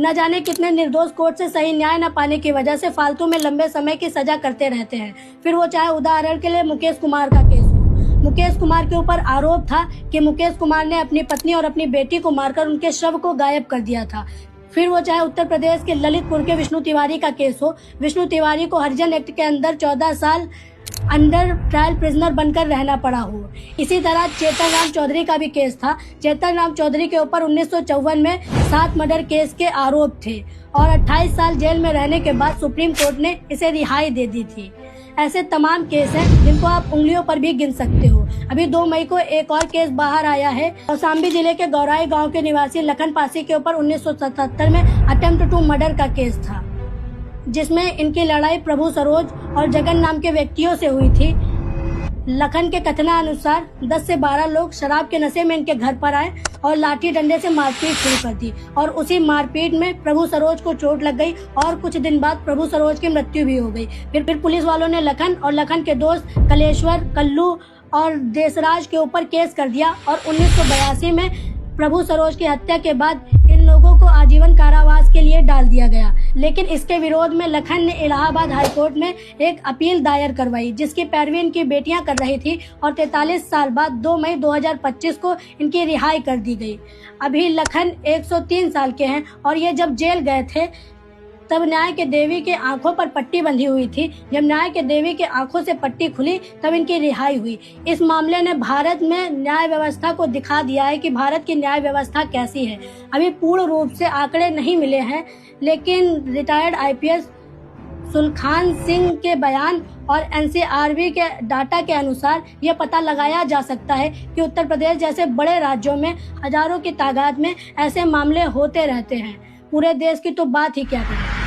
न जाने कितने निर्दोष कोर्ट से सही न्याय न पाने की वजह से फालतू में लंबे समय की सजा करते रहते हैं। फिर वो चाहे उदाहरण के लिए मुकेश कुमार का केस हो। मुकेश कुमार के ऊपर आरोप था कि मुकेश कुमार ने अपनी पत्नी और अपनी बेटी को मारकर उनके शव को गायब कर दिया था। फिर वो चाहे उत्तर प्रदेश के ललितपुर के विष्णु तिवारी का केस हो। विष्णु तिवारी को हरिजन एक्ट के अंदर 14 साल अंडर ट्रायल प्रिजनर बनकर रहना पड़ा हो। इसी तरह चेतन राम चौधरी का भी केस था। चेतन राम चौधरी के ऊपर 1954 में 7 मर्डर केस के आरोप थे और 28 साल जेल में रहने के बाद सुप्रीम कोर्ट ने इसे रिहाई दे दी थी। ऐसे तमाम केस हैं जिनको आप उंगलियों पर भी गिन सकते हो। अभी 2 मई को एक और केस बाहर आया है। कौशाम्बी जिले के गौराई गांव के निवासी लखन पासी के ऊपर 1977 में अटेम्प्ट टू मर्डर का केस था, जिसमें इनकी लड़ाई प्रभु सरोज और जगन नाम के व्यक्तियों से हुई थी। लखन के कथनानुसार 10 से 12 लोग शराब के नशे में इनके घर पर आए और लाठी डंडे से मारपीट शुरू कर दी और उसी मारपीट में प्रभु सरोज को चोट लग गई और कुछ दिन बाद प्रभु सरोज की मृत्यु भी हो गई। फिर पुलिस वालों ने लखन और लखन के दोस्त कलेश्वर, कल्लू और देसराज के ऊपर केस कर दिया और 1982 में प्रभु सरोज की हत्या के बाद इन लोगों को आजीवन कारावास के लिए डाल दिया गया। लेकिन इसके विरोध में लखन ने इलाहाबाद हाईकोर्ट में एक अपील दायर करवाई, जिसकी पैरवी इनकी बेटियां कर रही थी और 43 साल बाद 2 मई 2025 को इनकी रिहाई कर दी गई। अभी लखन 103 साल के हैं और ये जब जेल गए थे तब न्याय के देवी के आंखों पर पट्टी बंधी हुई थी। जब न्याय के देवी के आंखों से पट्टी खुली तब इनकी रिहाई हुई। इस मामले ने भारत में न्याय व्यवस्था को दिखा दिया है कि भारत की न्याय व्यवस्था कैसी है। अभी पूर्ण रूप से आंकड़े नहीं मिले हैं, लेकिन रिटायर्ड IPS सुलखान सिंह के बयान और NCRB के डाटा के अनुसार यह पता लगाया जा सकता है कि उत्तर प्रदेश जैसे बड़े राज्यों में हजारों की तादाद में ऐसे मामले होते रहते हैं। पूरे देश की तो बात ही क्या करें।